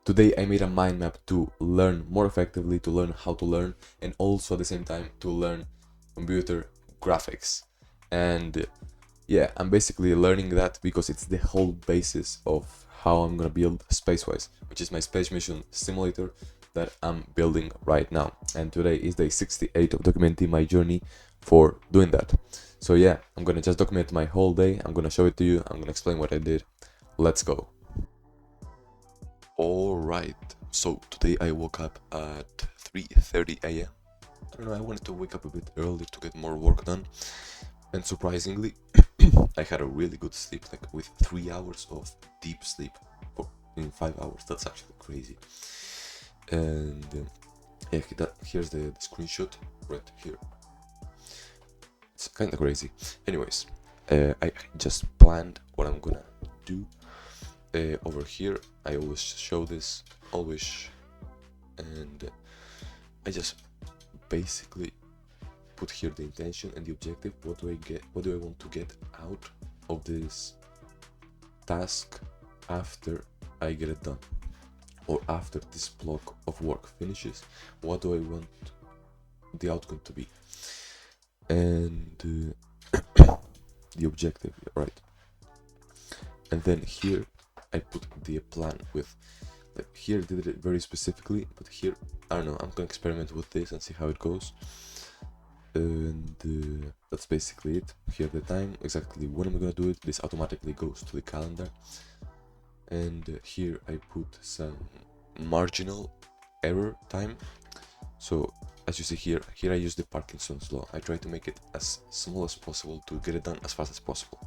Today I made a mind map to learn more effectively, to learn how to learn, and also at the same time to learn computer graphics. And yeah, I'm basically learning that because it's the whole basis of how I'm gonna build Spacewise, which is my space mission simulator that I'm building right now. And today is day 68 of documenting my journey for doing that. So yeah, I'm gonna just document my whole day. I'm gonna show it to you. I'm gonna explain what I did. Let's go. Alright, so today I woke up at 3:30 a.m. I don't know, I wanted to wake up a bit early to get more work done. And surprisingly, I had a really good sleep, like with 3 hours of deep sleep in 5 hours. That's actually crazy. And yeah, here's the screenshot right here. It's kind of crazy. Anyways, I just planned what I'm gonna do. Over here, I always show this, always, and I just basically put here the intention and the objective. What do I want to get out of this task after I get it done, or after this block of work finishes? What do I want the outcome to be? And the objective, right? And then here I put the plan with, like, here did it very specifically, but here I don't know, I'm gonna experiment with this and see how it goes. And that's basically it. Here the time, exactly when I'm gonna do it. This automatically goes to the calendar. And here I put some marginal error time. So as you see here I use the Parkinson's law. I try to make it as small as possible to get it done as fast as possible.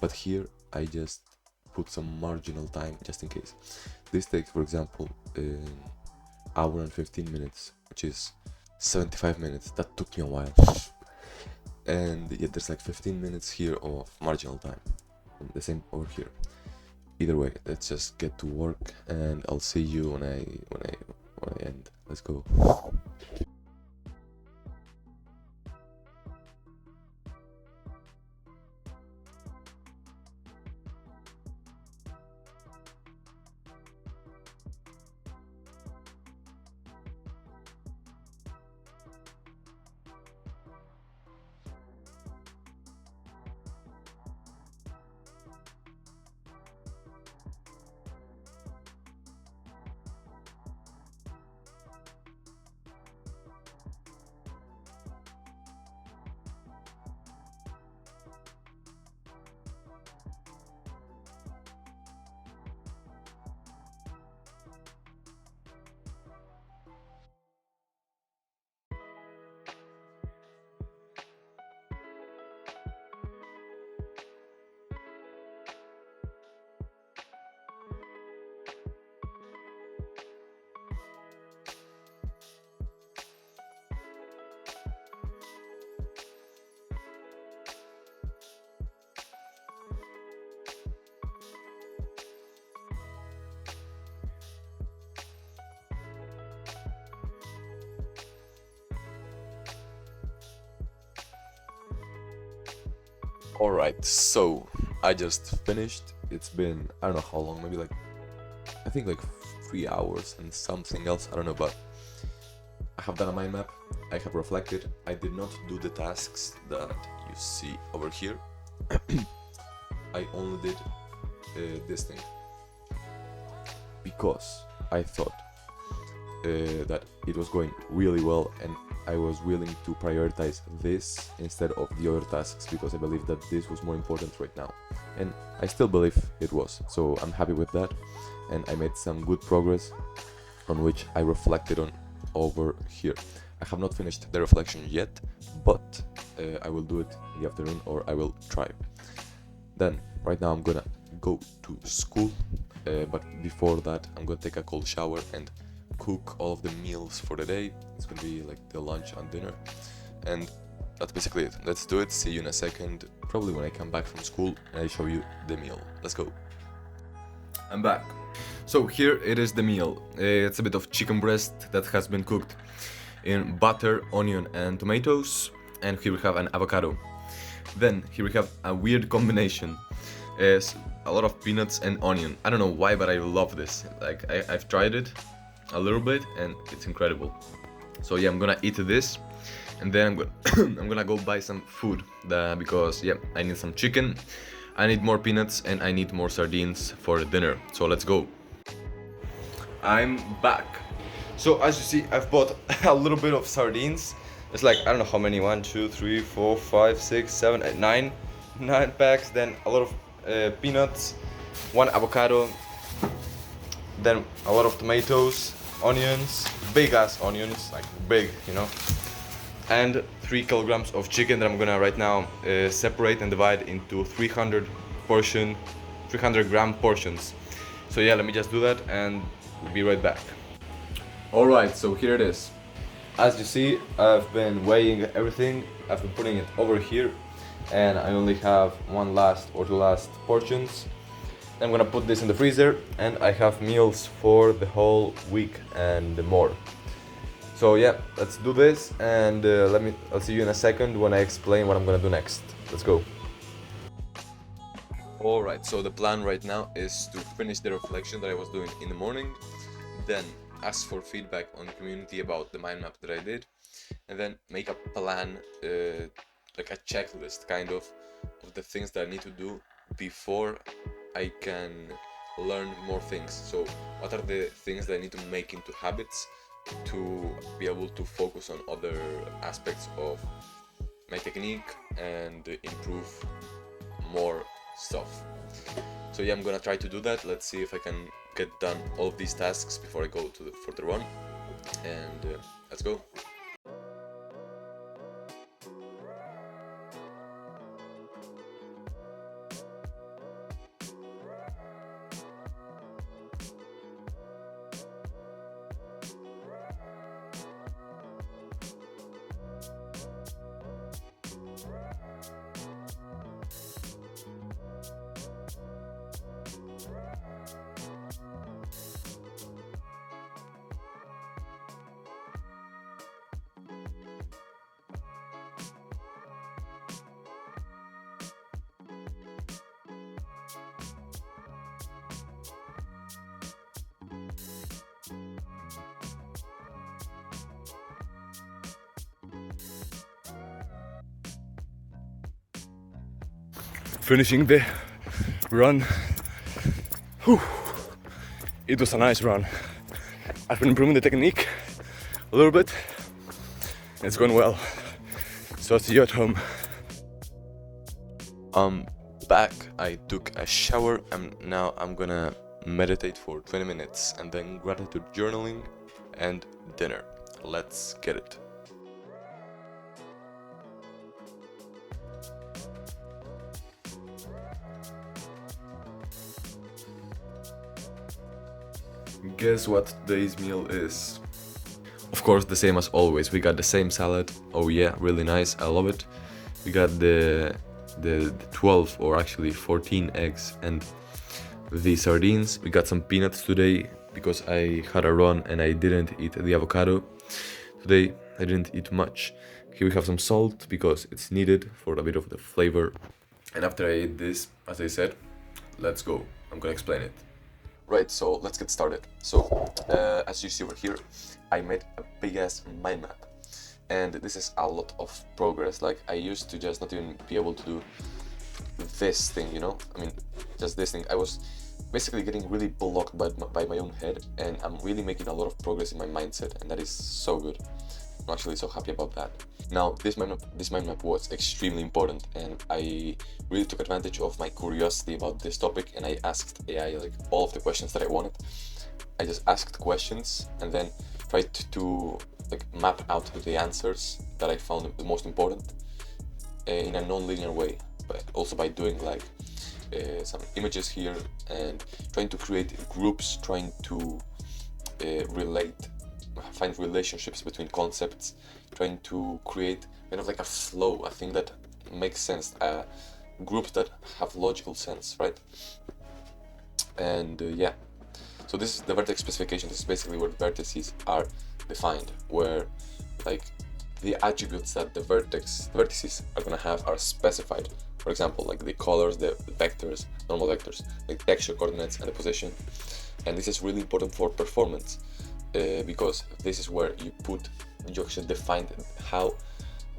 But here I just put some marginal time just in case. This takes, for example, an hour and 15 minutes, which is 75 minutes. That took me a while. And yeah, there's like 15 minutes here of marginal time, and the same over here. Either way, let's just get to work, and I'll see you when I end. Let's go. Alright, so I just finished. It's been, I don't know how long, maybe like, I think like 3 hours and something else, I don't know, but I have done a mind map, I have reflected. I did not do the tasks that you see over here. I only did this thing because I thought that it was going really well, and I was willing to prioritize this instead of the other tasks because I believe that this was more important right now, and I still believe it was, so I'm happy with that. And I made some good progress on which I reflected on over here. I have not finished the reflection yet, but I will do it in the afternoon, or I will try. Then right now I'm gonna go to school, but before that I'm gonna take a cold shower and cook all of the meals for the day. It's gonna be like the lunch and dinner, and that's basically it. Let's do it. See you in a second, probably when I come back from school and I show you the meal. Let's go. I'm back. So here it is, the meal. It's a bit of chicken breast that has been cooked in butter, onion and tomatoes, and here we have an avocado. Then here we have a weird combination. a lot of peanuts and onion. I don't know why, but I love this. Like I've tried it a little bit and it's incredible. So yeah, I'm gonna eat this, and then I'm gonna go buy some food because yeah, I need some chicken, I need more peanuts, and I need more sardines for dinner. So let's go. I'm back. So as you see, I've bought a little bit of sardines. It's like, I don't know how many, 1, 2, 3, 4, 5, 6, 7, 8, 9 packs. Then a lot of peanuts, 1 avocado, then a lot of tomatoes, onions, big ass onions, like big, you know, and 3 kilograms of chicken that I'm gonna right now separate and divide into 300 gram portions. So yeah, let me just do that and we'll be right back. Alright, so here it is. As you see, I've been weighing everything. I've been putting it over here, and I only have 1 last or 2 last portions. I'm gonna put this in the freezer, and I have meals for the whole week and more. So yeah, let's do this, and I'll see you in a second when I explain what I'm gonna do next. Let's go. Alright, so the plan right now is to finish the reflection that I was doing in the morning, then ask for feedback on the community about the mind map that I did, and then make a plan, like a checklist kind of the things that I need to do before I can learn more things. So what are the things that I need to make into habits to be able to focus on other aspects of my technique and improve more stuff. So yeah, I'm gonna try to do that. Let's see if I can get done all of these tasks before I go to the further run, and let's go. Finishing the run. Whew. It was a nice run. I've been improving the technique a little bit. It's going well. So I'll see you at home. I'm back. I took a shower and now I'm gonna meditate for 20 minutes and then gratitude journaling and dinner. Let's get it. Guess what today's meal is? Of course, the same as always. We got the same salad. Oh yeah, really nice. I love it. We got the 12 or actually 14 eggs and the sardines. We got some peanuts today because I had a run and I didn't eat the avocado. Today I didn't eat much. Here we have some salt because it's needed for a bit of the flavor. And after I ate this, as I said, let's go. I'm gonna explain it. Right, so let's get started. So, as you see over here, I made a big ass mind map. And this is a lot of progress. Like, I used to just not even be able to do this thing, you know? I mean, just this thing. I was basically getting really blocked by my own head, and I'm really making a lot of progress in my mindset, and that is so good. I'm actually so happy about that. Now, this mind map was extremely important, and I really took advantage of my curiosity about this topic, and I asked AI like all of the questions that I wanted. I just asked questions and then tried to like map out the answers that I found the most important in a non-linear way, but also by doing like some images here and trying to create groups, trying to find relationships between concepts, trying to create kind of like a flow, a thing that makes sense, groups that have logical sense, right? And yeah, so this is the vertex specification. This is basically where vertices are defined, where like the attributes that the vertices are gonna have are specified For example, like the colors, the vectors, normal vectors, the texture coordinates, and the position. And this is really important for performance because this is where you actually define how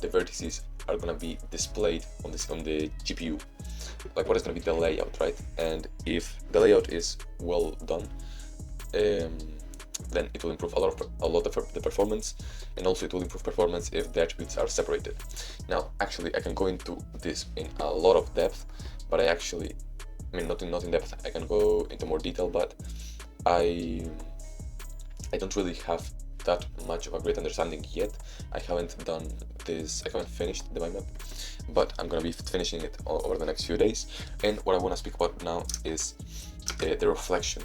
the vertices are gonna be displayed on the GPU. Like what is gonna be the layout, right? And if the layout is well done, then it will improve a lot of the performance, and also it will improve performance if the attributes are separated. Now, actually, I can go into this in a lot of depth, but I mean, not in depth. I can go into more detail, but I don't really have that much of a great understanding yet. I haven't finished the mind map, but I'm gonna be finishing it over the next few days. And what I want to speak about now is the reflection.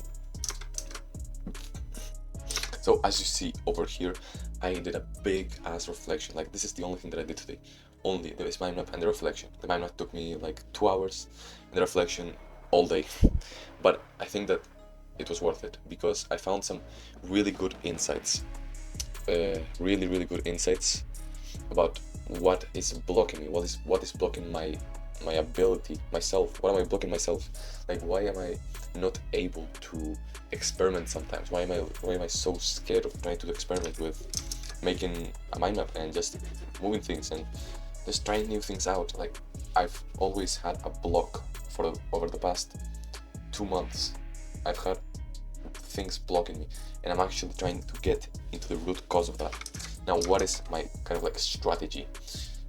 So as you see over here, I did a big ass reflection. Like this is the only thing that I did today. Only this mind map and the reflection. The mind map took me like 2 hours, and the reflection all day. But I think that it was worth it because I found some really good insights. Really good insights about what is blocking me. What is blocking my ability, myself. What am I blocking myself? Like why am I not able to experiment sometimes? Why am I so scared of trying to experiment with making a mind map and just moving things and just trying new things out? Like I've always had a block over the past 2 months. I've had things blocking me, and I'm actually trying to get into the root cause of that. Now, what is my kind of like strategy?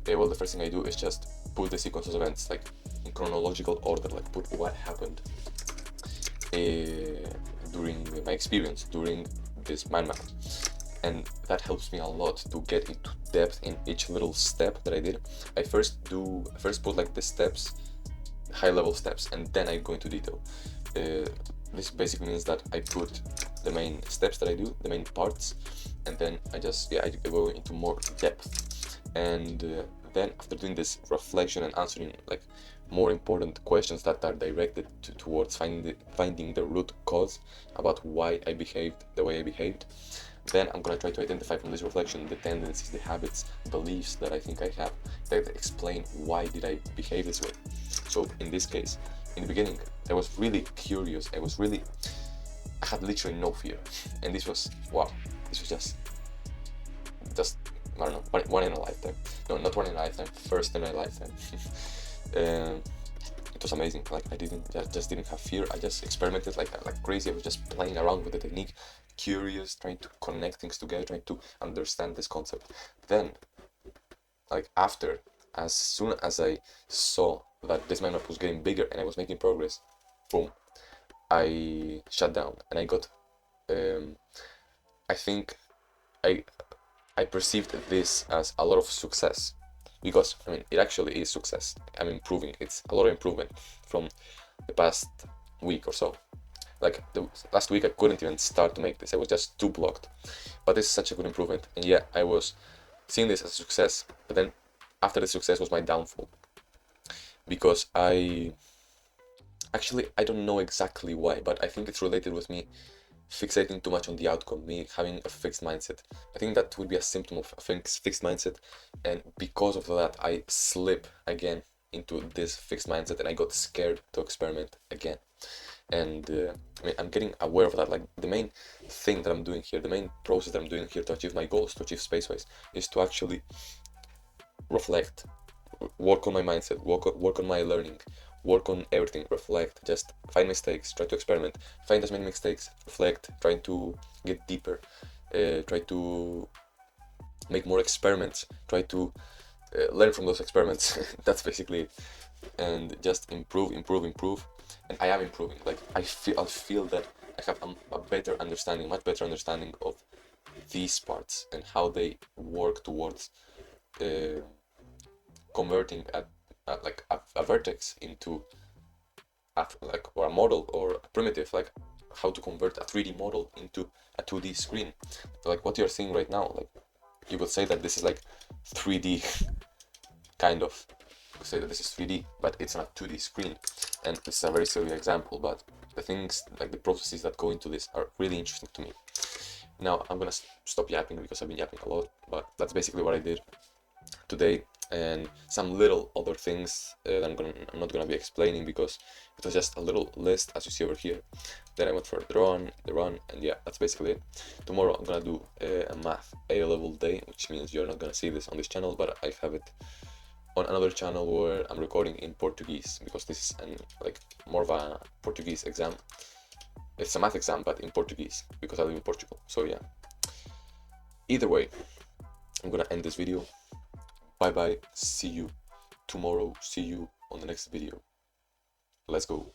Well, the first thing I do is just put the sequence of events like in chronological order, like put what happened during my experience during this mind map, and that helps me a lot to get into depth in each little step that I did. I first put like the steps, high level steps, and then I go into detail. This basically means that I put the main steps that I do, the main parts, and then I go into more depth. And then after doing this reflection and answering like more important questions that are directed towards finding the root cause about why I behaved the way I behaved, then I'm gonna try to identify from this reflection the tendencies, the habits, beliefs that I think I have that explain why did I behave this way. So in this case, in the beginning, I was really curious. I had literally no fear, and this was wow. This was just I don't know, one in a lifetime. No, not one in a lifetime. First in a lifetime. It was amazing. Like I just didn't have fear. I just experimented like crazy. I was just playing around with the technique, curious, trying to connect things together, trying to understand this concept. Then, like as soon as I saw that this mind map was getting bigger and I was making progress, boom, I shut down and I got. I think I perceived this as a lot of success because I mean it actually is success. I'm improving. It's a lot of improvement from the past week or so. Like the last week I couldn't even start to make this. I was just too blocked. But this is such a good improvement, and yeah, I was seeing this as a success. But then after the success was my downfall because I don't know exactly why, but I think it's related with me fixating too much on the outcome, me having a fixed mindset. I think that would be a symptom of a fixed mindset, and because of that I slip again into this fixed mindset and I got scared to experiment again. And I mean, I'm getting aware of that. Like the main thing that I'm doing here, the main process that I'm doing here to achieve my goals, to achieve Spacewise, is to actually reflect, work on my mindset, work on my learning, work on everything, reflect, just find mistakes, try to experiment, find as many mistakes, reflect, trying to get deeper, try to make more experiments, try to learn from those experiments. That's basically it. And just improve, and I am improving. Like I feel that I have a better understanding, much better understanding of these parts and how they work towards converting a vertex into or a model or a primitive, like how to convert a 3D model into a 2D screen. Like what you're seeing right now, like you would say that this is like 3D kind of. You could say that this is 3D, but it's on a 2D screen, and it's a very silly example, but the things, like the processes that go into this are really interesting to me. Now I'm gonna stop yapping because I've been yapping a lot, but that's basically what I did today. and some little other things that I'm not gonna be explaining because it was just a little list as you see over here. Then I went for the run, and yeah, that's basically it. Tomorrow I'm gonna do a math A level day, which means you're not gonna see this on this channel, but I have it on another channel where I'm recording in Portuguese because this is like more of a Portuguese exam. It's a math exam, but in Portuguese because I live in Portugal. So yeah. Either way, I'm gonna end this video. Bye bye. See you tomorrow. See you on the next video. Let's go.